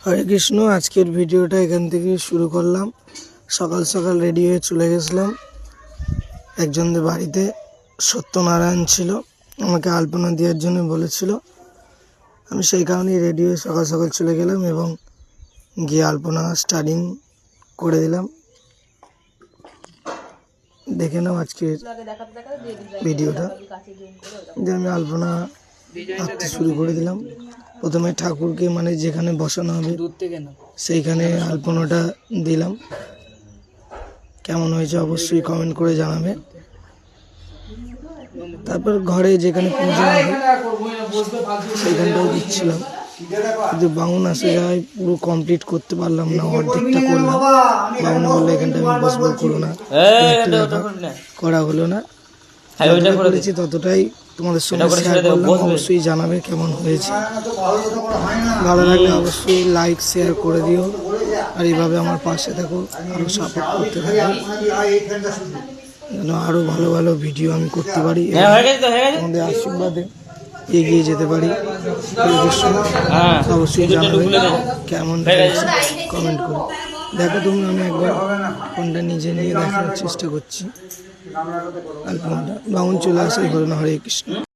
হরে কৃষ্ণ। আজকের ভিডিওটা এখান থেকে শুরু করলাম। সকাল সকাল রেডি হয়ে চলে গেছিলাম একজনদের বাড়িতে। সত্যনারায়ণ ছিল, আমাকে আলপনা দেওয়ার জন্য বলেছিল। আমি সেই কারণেই রেডি হয়ে সকাল সকাল চলে গেলাম এবং গিয়ে আলপনা স্টার্টিং করে দিলাম। দেখে নাও আজকের ভিডিওটা, যে আমি আলপনা আঁকতে শুরু করে দিলাম। প্রথমে ঠাকুরকে মানে যেখানে বসানো হবে সেইখানে আলপনাটা দিলাম। কেমন হয়েছে অবশ্যই কমেন্ট করে জানাবে। তারপর ঘরে যেখানে পুজো হবে সেইখানটাও দিচ্ছিলাম, কিন্তু বাউন আসে যায় পুরো কমপ্লিট করতে পারলাম না, অর্ধেকটা করলাম। বাউন বললো এখানটা আমি বসবল করো না, করা হলো না। করেছি ততটাই তোমাদের সঙ্গে শেয়ার করলাম। অবশ্যই জানাবে কেমন হয়েছে। ভালো লাগলে অবশ্যই লাইক শেয়ার করে দিও, আর এইভাবে আমার পাশে থাকো, আরও সাপোর্ট করতে থাকো, যেন আরও ভালো ভালো ভিডিও আমি করতে পারি, তোমাদের আশীর্বাদে এগিয়ে যেতে পারি। অবশ্যই জানাবে কেমন হয়েছে কমেন্ট করে। দেখো তুমি, আমি একবার ফোনটা নিজে নিয়ে দেখার চেষ্টা করছি। আলপনাটা বাউন চলে আসে, হরে কৃষ্ণ।